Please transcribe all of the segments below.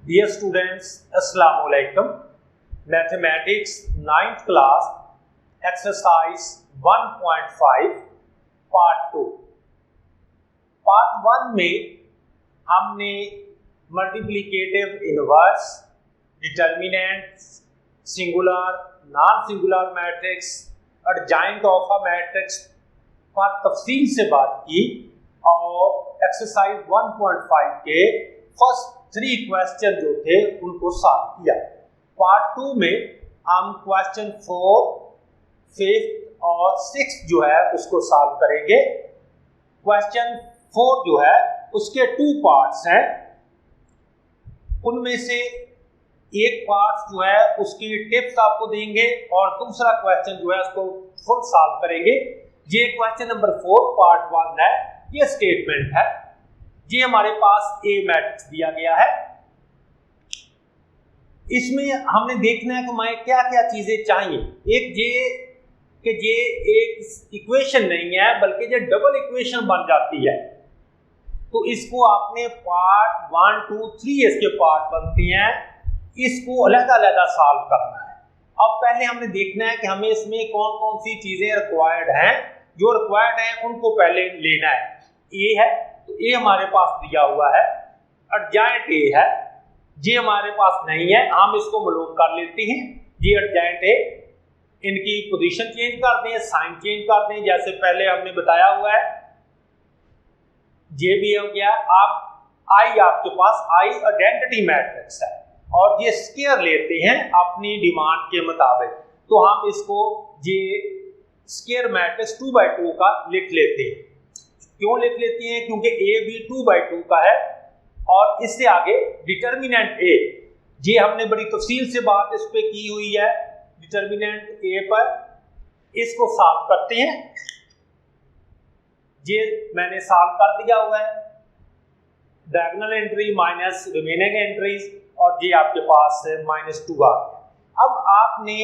Dear students, Assalamu alaikum. Mathematics 9th class exercise 1.5 part 2. Part 1 में हमने multiplicative inverse, determinants, singular, non singular matrix, adjoint of a matrix पर तफसील से बात की और एक्सरसाइज 1.5 के फर्स्ट 3 क्वेश्चन जो थे उनको सॉल्व किया। पार्ट 2 में हम क्वेश्चन 4, 5th और 6th जो है उसको सॉल्व करेंगे। क्वेश्चन 4 जो है उसके 2 पार्ट्स हैं, उनमें से एक पार्ट जो है उसकी टिप्स आपको देंगे और दूसरा क्वेश्चन जो है उसको फुल सॉल्व करेंगे। ये क्वेश्चन नंबर 4 पार्ट 1 है। ये स्टेटमेंट है, ये हमारे पास ए मैट्रिक्स दिया गया है। इसमें हमने देखना है कि हमें क्या क्या चीजें चाहिए। एक ये एक इक्वेशन नहीं है बल्कि ये डबल इक्वेशन बन जाती है, तो इसको आपने पार्ट 1, 2, 3 इसके पार्ट बनती हैं, इसको अलग-अलग सॉल्व करना है। अब पहले हमने देखना है कि हमें इसमें कौन कौन सी चीजें रिक्वायर्ड हैं। जो रिक्वायर्ड हैं उनको पहले लेना है। ए है तो ए हमारे पास दिया हुआ है, एडजॉइंट ए है, ये हमारे पास नहीं है, हम इसको मालूम कर लेते हैं। ये एडजॉइंट ए, इनकी पोजीशन चेंज कर दें, साइन चेंज कर दें, जैसे पहले हमने बताया हुआ है। ये भी हो गया। अब आई आपके पास आई आइडेंटिटी मैट्रिक्स है और ये स्क्वायर लेते हैं अपनी डिमांड के मुताबिक, तो हम इसको ये स्क्वायर मैट्रिक्स 2/2 का लिख लेते हैं। क्यों लिख लेते हैं? क्योंकि ए भी 2/2 का है। और इससे आगे डिटर्मिनेंट ए, ये हमने बड़ी तफसील से बात इस पे की हुई है। डिटर्मिनेंट ए पर इसको सॉल्व करते हैं। ये मैंने सॉल्व कर दिया हुआ है। Diagonal entry minus remaining entries और ये आपके पास -2 आ गया। अब आपने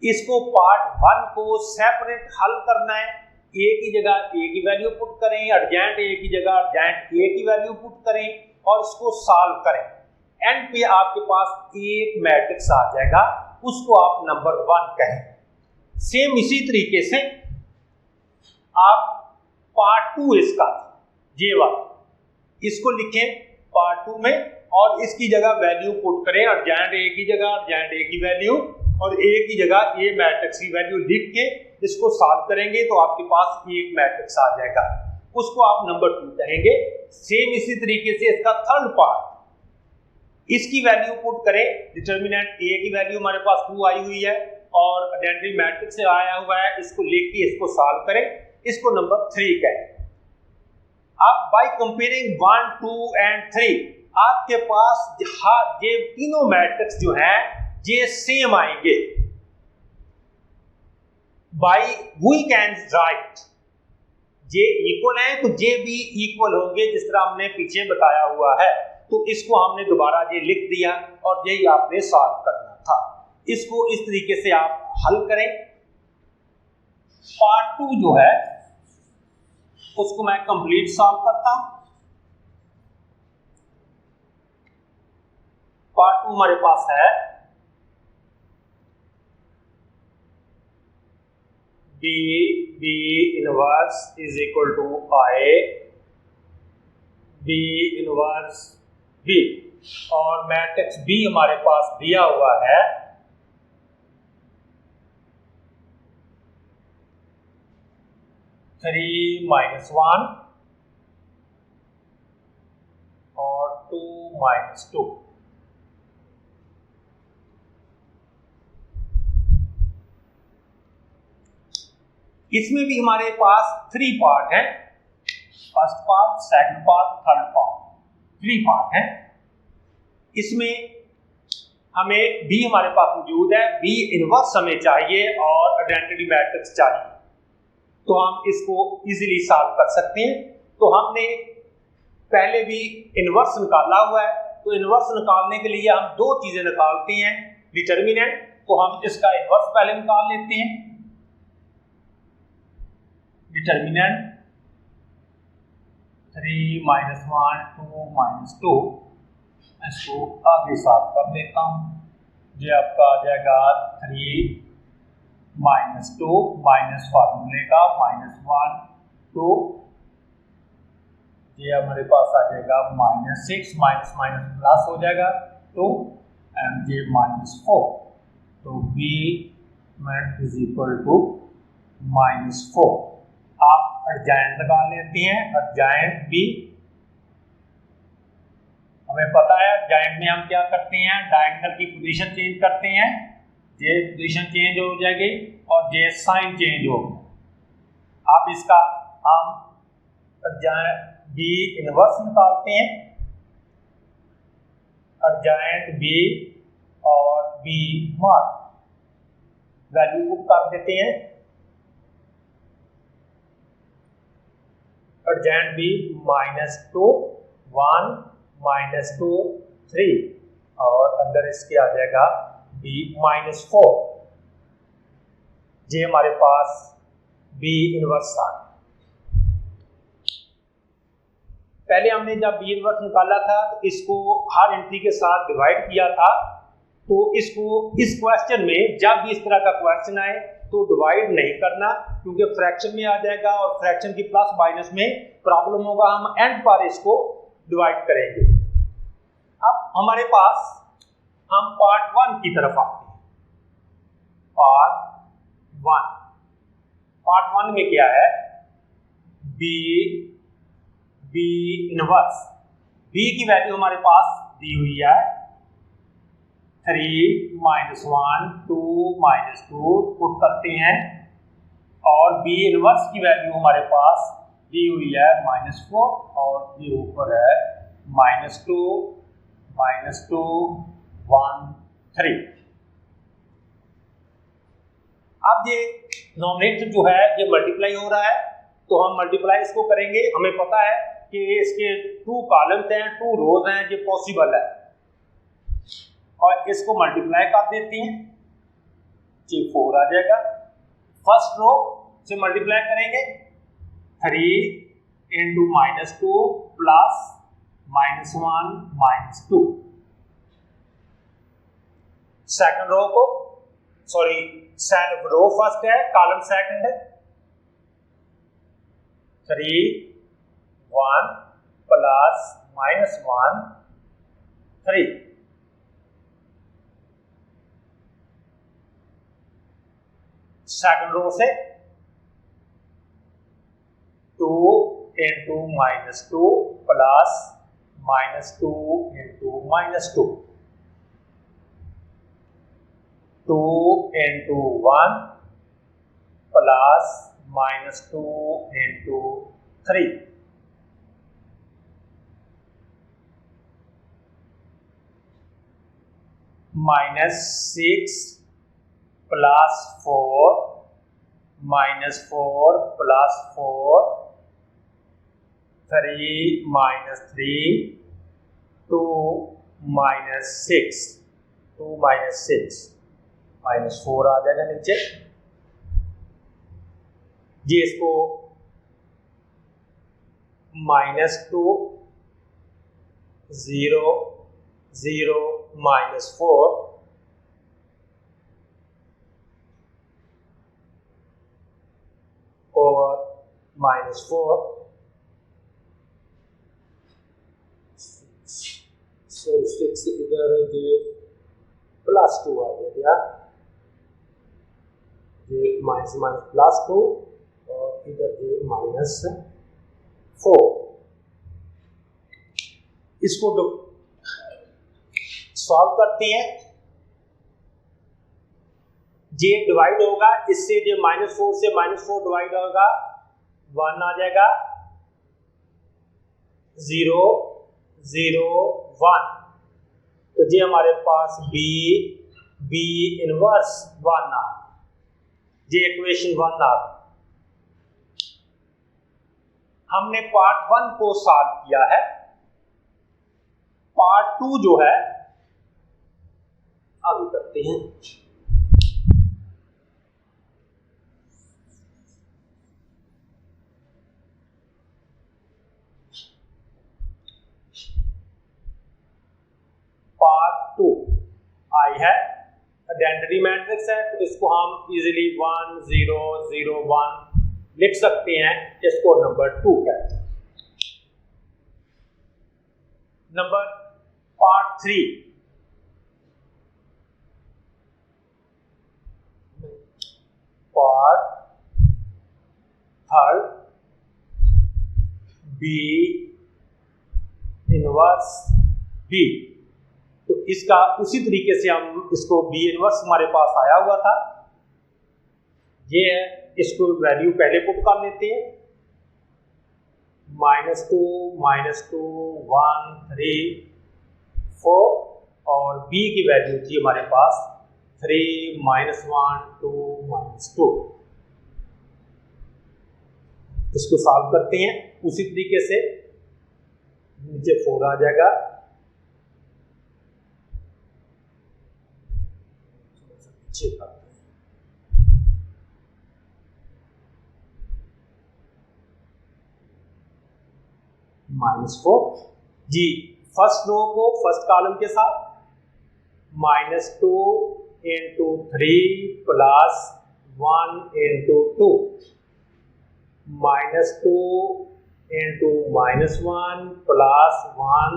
इसको पार्ट 1 को सेपरेट हल करना है। ए की जगह ए की वैल्यू पुट करें, एडजॉइंट ए की जगह एडजॉइंट ए की वैल्यू पुट करें और इसको सॉल्व करें। एंड पे आपके पास एक मैट्रिक्स आ जाएगा, उसको आप नंबर 1 कहें। सेम इसी तरीके से आप पार्ट 2 इसका ये वाला इसको लिखें पार्ट 2 में और इसकी जगह वैल्यू पुट करें, एडजॉइंट ए की जगह एडजॉइंट ए की वैल्यू और ए की जगह ए मैट्रिक्स की वैल्यू लिख के इसको सॉल्व करेंगे तो आपके पास एक मैट्रिक्स आ जाएगा, उसको आप नंबर 2 कहेंगे। सेम इसी तरीके से इसका थर्ड पार्ट, इसकी वैल्यू पुट करें। डिटर्मिनेंट ए की वैल्यू हमारे पास 2 आई हुई है और आइडेंटिटी मैट्रिक्स से आया हुआ है, इसको लिख के इसको सॉल्व करें, इसको नंबर 3 कहें। अब बाय कंपेयरिंग 1, 2 एंड 3 आपके पास ये तीनों मैट्रिक्स जो हैं ये सेम आएंगे। बाय वी कैन राइट ये इक्वल है तो ये भी इक्वल होंगे, जिस तरह हमने पीछे बताया हुआ है। तो इसको हमने दोबारा ये लिख दिया और यही आपने सॉल्व करना था। इसको इस तरीके से आप हल करें। पार्ट 2 जो है उसको मैं कंप्लीट सॉल्व करता हूं। पार्ट 2 हमारे पास है B inverse is equal to I B inverse B और मैट्रिक्स B हमारे पास दिया हुआ है 3 - 1 और 2 - 2। इसमें भी हमारे पास 3 पार्ट हैं, first part, second part, third part, 3 part हैं। इसमें हमें B हमारे पास मौजूद है, B इनवर्स हमें चाहिए और आइडेंटिटी मैट्रिक्स चाहिए, तो हम इसको इजीली सॉल्व कर सकते हैं। तो हमने पहले भी इनवर्स निकाला हुआ है, तो इनवर्स निकालने के लिए हम 2 चीजें निकालते हैं। डिटर्मिनेंट, तो हम इसका इनवर्स पहले निकाल लेते हैं। डिटर्मिनेंट 3 - 1 2 - 2 इसको आगे साफ कर देता हूँ। ये आपका आ जाएगा 3 माइनस 2 माइनस फार्मूले का -1 2, ये हमारे पास आ जाएगा -6 माइनस माइनस प्लस हो जाएगा 2 एंड ये -4, तो b मेट इज इक्वल टू -4। आप एडजॉइंट लगा लेते हैं, एडजॉइंट b, हमें पता है एडजॉइंट में हम क्या करते हैं, डायगोनल की पोजीशन चेंज करते हैं, ये पोजीशन चेंज हो जाएगी और ये साइन चेंज हो। अब इसका हम एडजॉइंट b इनवर्स निकालते हैं, एडजॉइंट b और b मॉड वैल्यू पुट कर देते हैं। एडजॉइंट b -2 1 -2 3 और अंदर इसके आ जाएगा b -4, ये हमारे पास b इनवर्स आ। पहले हमने जब b इनवर्स निकाला था तो इसको हर एंट्री के साथ डिवाइड किया था, तो इसको इस क्वेश्चन में जब भी इस तरह का क्वेश्चन आए तो डिवाइड नहीं करना, क्योंकि फ्रैक्शन में आ जाएगा और फ्रैक्शन की प्लस माइनस में प्रॉब्लम होगा, हम एंड पर इसको डिवाइड करेंगे। अब हमारे पास हम पार्ट 1 की तरफ आते हैं। पार्ट 1 में क्या है, b इनवर्स, b की वैल्यू हमारे पास दी हुई है 3 -1 2 -2 पुट करते हैं और b इनवर्स की वैल्यू हमारे पास दी हुई है -4 और ये ऊपर है -2 1 3। अब ये नॉमिनेटर जो है ये मल्टीप्लाई हो रहा है, तो हम मल्टीप्लाई इसको करेंगे। हमें पता है कि इसके 2 कॉलम्स हैं 2 रोज हैं, ये पॉसिबल है, और इसको मल्टीप्लाई कर देते हैं, ये 4 आ जाएगा। फर्स्ट रो से मल्टीप्लाई करेंगे 3 × -2 प्लस -1 -2। सेकंड रो को रो फर्स्ट है, कॉलम सेकंड है, 3 1 प्लस -1 3। सेकंड रो से 2 × -2 प्लस -2 × -2, 2 × 1 प्लस -2 × 3। -6 प्लस 4 -4 प्लस 4 3 -3 2 -6 2 -6 -4 आ जाएगा नीचे। ये इसको -2 0 0 -4 over -4, so 6 इधर ये +2 आ गया, ये -2 और इधर ये -4। इसको सॉल्व करते हैं, ये डिवाइड होगा, इससे ये -4 से -4 डिवाइड होगा 1 आ जाएगा, 0 0 1, तो ये हमारे पास b इनवर्स 1 आ, ये इक्वेशन 1 आ। हमने पार्ट 1 को सॉल्व किया है, पार्ट 2 जो है अब करते हैं। 2। आई है आइडेंटिटी मैट्रिक्स है, तो इसको हम इजीली 1 0 0 1 लिख सकते हैं, इसको नंबर 2 कहते हैं। Number part 3, part 3 b inverse b. तो इसका उसी तरीके से हम इसको बी इनवर्स हमारे पास आया हुआ था, ये है, इसको वैल्यू पहले पुट कर लेते हैं, -2 -2 1 3 4, और b की वैल्यू थी हमारे पास 3 -1 2 -2। इसको सॉल्व करते हैं उसी तरीके से, नीचे 4 आ जाएगा, -4 जी। फर्स्ट रो को फर्स्ट कॉलम के साथ -2 × 3 + 1 × 2, -2 × -1 + 1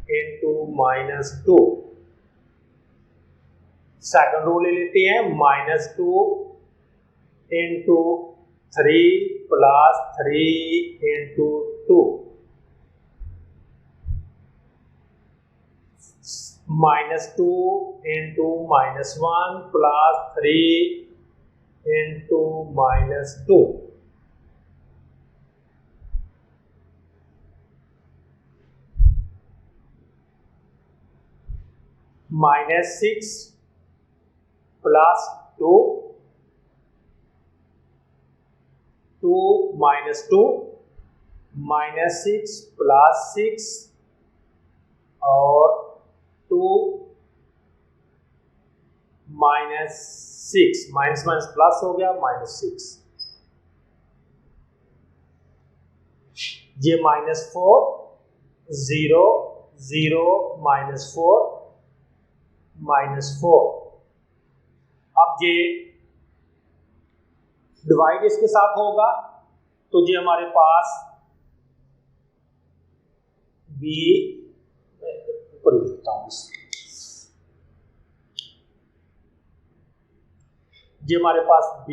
× -2। सेकंड रो ले लेते हैं, -2 × 3 + 3 × 2, -2 × -1 + 3 × -2, -6 + 2 2 -2 -6 + 6 और 2 -6 माइनस प्लस हो गया -6, ये -4 0 0 -4 -4। अब ये डिवाइड इसके साथ होगा, तो ये हमारे पास b ऊपर लिखता हूं, ये हमारे पास b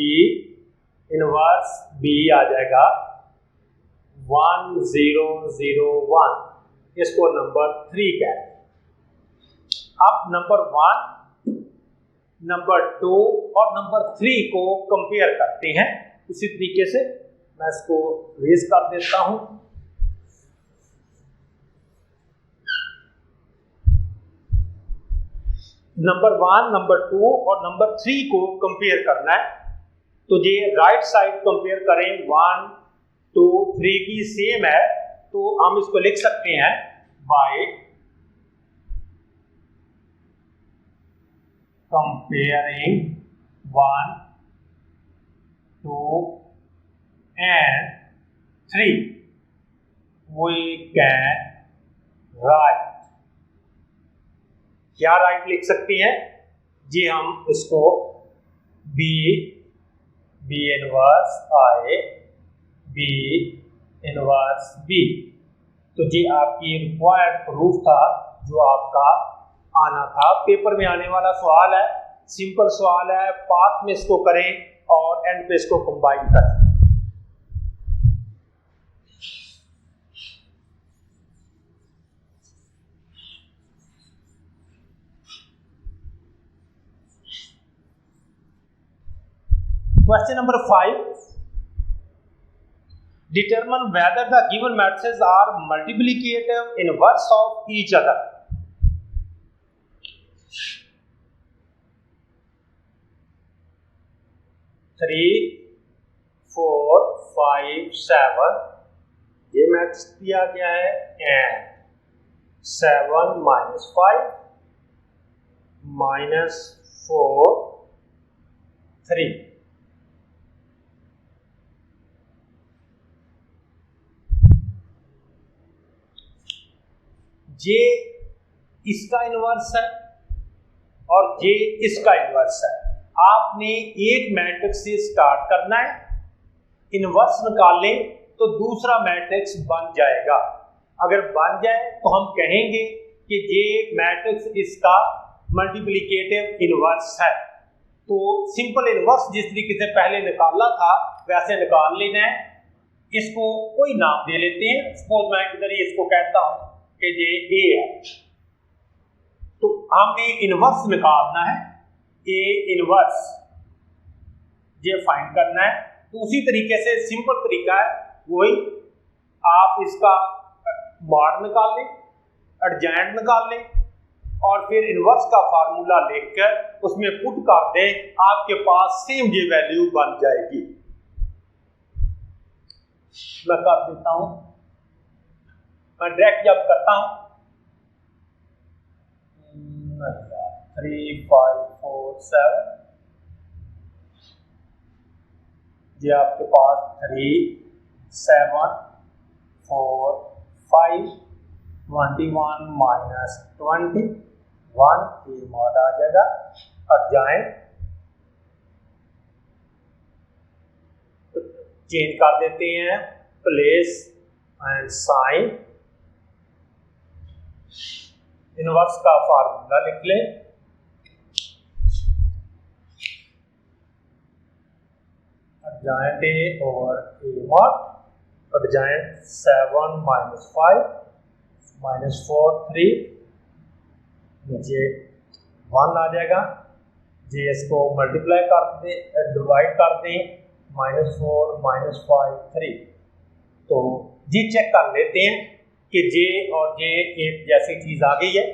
इनवर्स b आ जाएगा 1 0 0 1, इसको नंबर 3 कहते हैं। अब नंबर 1, नंबर 2 और नंबर 3 को कंपेयर करते हैं उसी तरीके से। मैं इसको रेज कर देता हूं, नंबर 1 नंबर 2 और नंबर 3 को कंपेयर करना है, तो ये राइट साइड कंपेयर करें, 1 2 3 की सेम है, तो हम इसको लिख सकते हैं by comparing 1 2 and 3 we can write, क्या राइट लिख सकते हैं जी, हम इसको b inverse i b inverse b। तो जी आपकी रिक्वायर्ड प्रूफ था जो आपका आना था, पेपर में आने वाला सवाल है, सिंपल सवाल है, पार्ट में इसको करें और एंड पे इसको कंबाइन करें। Question number 5. Determine whether the given matrices are multiplicative inverse of each other. 3 4 5 7 ये मैट्रिक्स दिया गया है, एंड 7 -5 -4 3। ये इसका इनवर्स है, और जे इसका इन्वर्स है। आपने एक मैट्रिक्स से स्टार्ट करना है, इन्वर्स निकाल लें तो दूसरा मैट्रिक्स बन जाएगा। अगर बन जाए तो हम कहेंगे कि ये मैट्रिक्स इसका मल्टीप्लिकेटिव इन्वर्स है। तो सिंपल इन्वर्स जिस तरीके से पहले निकाला था वैसे निकाल लेना है। इसको कोई नाम दे लेते हैं, सपोज मैं इधर ही इसको कहता हूं कि ये ए है। तो हमने इन्वर्स निकालना है, ए इन्वर्स ये फाइंड करना है। तो उसी तरीके से सिंपल तरीका है वही, आप इसका मॉड निकाल लें, एडजॉइंट निकाल लें और फिर इन्वर्स का फार्मूला लिखकर उसमें पुट कर दें, आपके पास सेम ये वैल्यू बन जाएगी। मैं कर देता हूं, मैं डायरेक्ट जब करता हूं 3 5 4 7, ये आपके पास 3 7 4 5 21 माइनस 21 ये मॉड आ जाएगा। और जाएं चेंज कर देते हैं प्लेस एंड साइन, इनवर्स का फार्मूला लिख लें, adjoint A over A mod, adjoint 7 minus 5 minus 4 3, नीचे 1 आ जाएगा। जी इसको मल्टीप्लाई कर दें, डिवाइड कर दें, -4 -5 3। तो जी चेक कर लेते हैं कि जे और जे एक जैसी चीज आ गई है,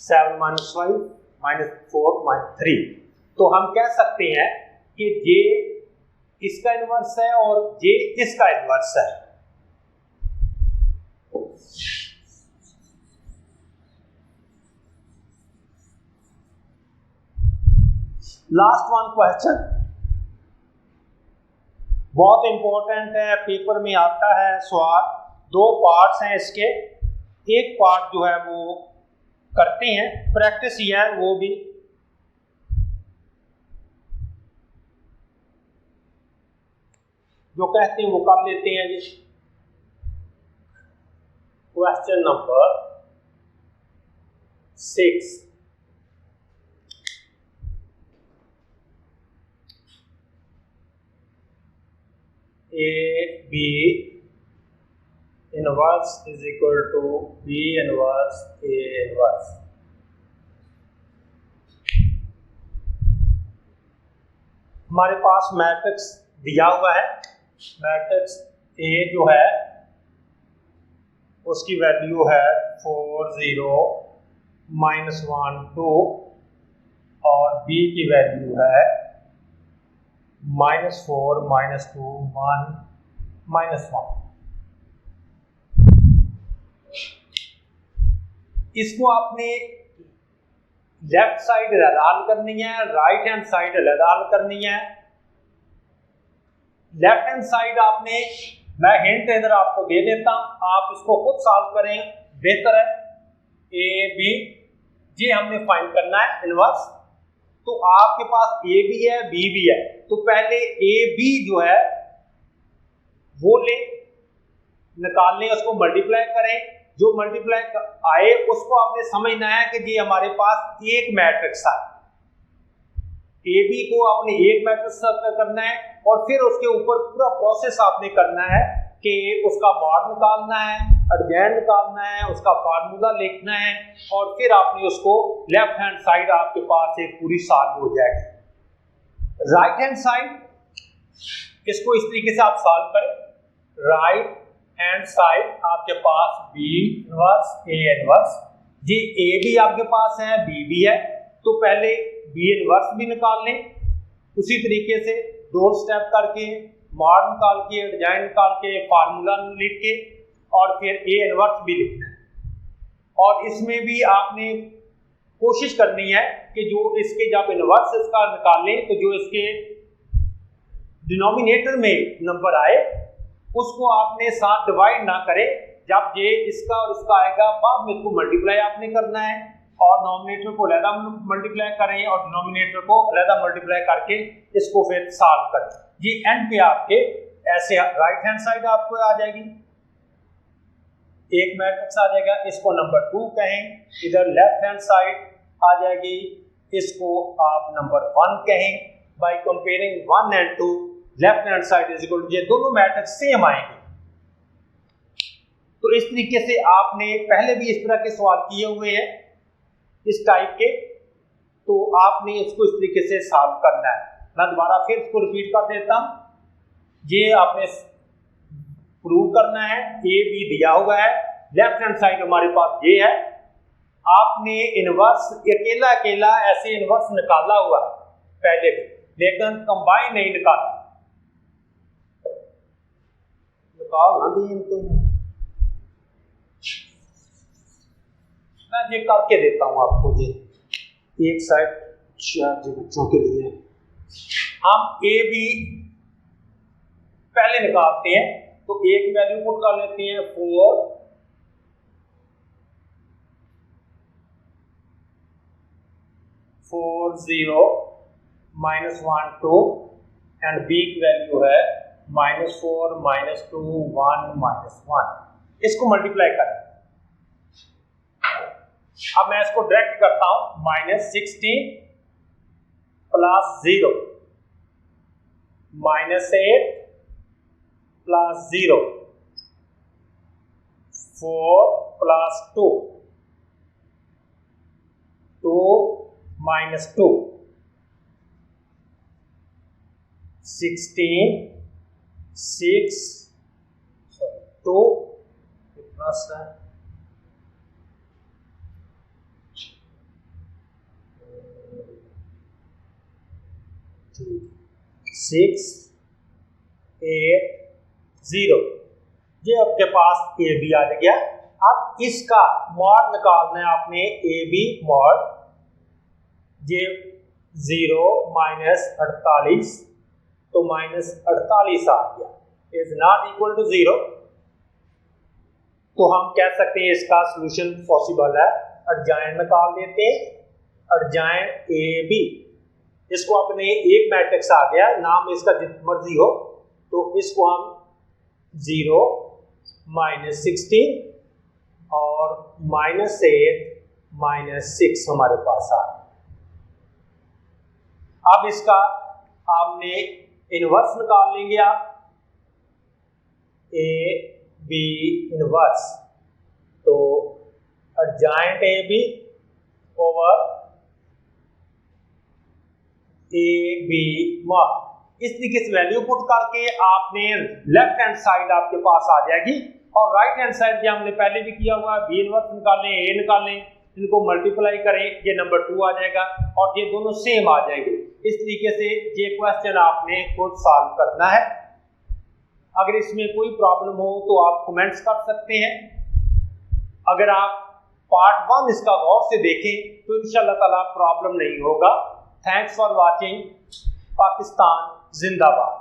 7 - 5 -4 -3। तो हम कह सकते हैं कि जे इसका इन्वर्स है और जे इसका इन्वर्स है। लास्ट वन क्वेश्चन बहुत इंपॉर्टेंट है, पेपर में आता है सवाल। 2 पार्ट्स हैं इसके, एक पार्ट जो है वो करते हैं, प्रैक्टिस ही है वो भी। जो कहते हैं वो कर लेते हैं जी। Question number 6, A B inverse is equal to B inverse A inverse. हमारे पास मैट्रिक्स दिया हुआ है, मैट्रिक्स A जो है उसकी वैल्यू है 4 0 -1 2 और B की वैल्यू है -4 -2 1 -1। इसको आपने लेफ्ट साइड हल करनी है, राइट हैंड साइड हल करनी है। लेफ्ट हैंड साइड आपने, मैं हिंट इधर आपको दे देता हूं, आप इसको खुद सॉल्व करें बेहतर है। ए बी ये हमने फाइंड करना है इनवर्स। तो आपके पास ए भी है बी भी है, तो पहले ए बी जो है वो ले निकाल लें, उसको मल्टीप्लाई करें, जो मल्टीप्लाई आए उसको आपने समझना है कि ये हमारे पास एक मैट्रिक्स है। ए बी को आपने एक मैट्रिक्स करना है और फिर उसके ऊपर पूरा प्रोसेस आपने करना है कि उसका मॉड निकालना है, एडजॉइंट निकालना है, उसका फार्मूला लिखना है और फिर आपने उसको लेफ्ट हैंड साइड आपके पास एक पूरी सॉल्व हो जाएगी। राइट हैंड साइड इसको इस तरीके से आप सॉल्व करें, राइट हैंड साइड आपके पास बी इनवर्स ए इनवर्स, ये ए भी आपके पास है बी भी है, तो पहले बी इनवर्स भी निकाल लें। उसी तरीके से 2 स्टेप करके मॉड निकाल के, एडजॉइंट निकाल के, फार्मूला लिख के और फिर ए इनवर्स भी लिखना है। और इसमें भी आपने कोशिश करनी है कि जो इसके जब इनवर्स इसका निकालें तो जो इसके डिनोमिनेटर में नंबर आए उसको आपने साथ डिवाइड ना करें। जब ये इसका और इसका आएगा बाद में इसको मल्टीप्लाई आपने करना है और नॉमिनेटर को अलहदा मल्टीप्लाई करें और डिनोमिनेटर को अलहदा मल्टीप्लाई करके इसको फिर सॉल्व करें। ये एंड पे आपके ऐसे राइट हैंड साइड आपको आ जाएगी, एक मैट्रिक्स आ जाएगा, इसको नंबर 2 कहें। इधर लेफ्ट हैंड साइड आ जाएगी, इसको आप नंबर 1 कहें। By comparing 1 and 2 left hand side is equal to, ये दोनों मैट्रिक्स सेम आएंगे। तो इस तरीके से आपने पहले भी इस तरह के सवाल किए हुए हैं इस टाइप के, तो आपने इसको इस तरीके से सॉल्व करना है। मैं दोबारा फिर इसको रिपीट कर देता हूं। ये आपने प्रूव करना है, ए बी दिया हुआ है, लेफ्ट हैंड साइड हमारे पास ये है। आपने इनवर्स अकेला अकेला ऐसे इनवर्स निकाला हुआ पहले भी, लेकिन कंबाइन नहीं निकाला। निकाल ना दी इनको, मैं ये करके देता हूं आपको। ये एक साइड चार बच्चों के लिए हम ए बी पहले निकालते हैं, तो ए की वैल्यू पुट कर लेते हैं 4 4 0 -1 2 एंड बी की वैल्यू है -4 -2 1 -1। इसको मल्टीप्लाई करें। अब मैं इसको डायरेक्ट करता हूं, -16 + 0 -8 + 0 4 + 2 2 -2 16 6 2 प्लस 6 8 0। ये आपके पास ए बी आ गया। अब इसका मॉड निकालना है आपने, ए बी मॉड, ये 0 -48 तो -48 आ गया, इज नॉट इक्वल टू 0। तो हम कह सकते हैं इसका सॉल्यूशन पॉसिबल है। एडजॉइंट निकाल देते हैं, एडजॉइंट ए बी, इसको अपने एक मैट्रिक्स आ गया, नाम इसका जितना मर्जी हो, तो इसको हम 0 -16 और -8 -6 हमारे पास आ गया। अब इसका आपने इनवर्स निकाल लेंगे आप, ए बी इनवर्स, तो adjoint a b over a b mod. इस तरीके से वैल्यू पुट करके आपने लेफ्ट हैंड साइड आपके पास आ जाएगी, और राइट हैंड साइड भी हमने पहले भी किया हुआ है, बी इनवर्स निकालें, ए निकालें, इनको मल्टीप्लाई करें, ये नंबर 2 आ जाएगा और ये दोनों सेम आ जाएंगे। इस तरीके से ये क्वेश्चन आपने खुद सॉल्व करना है। अगर इसमें कोई प्रॉब्लम हो तो आप कमेंट्स कर सकते हैं। अगर आप पार्ट 1 इसका गौर से देखें तो इंशाल्लाह ताला प्रॉब्लम नहीं होगा। Thanks for watching. पाकिस्तान जिंदाबाद।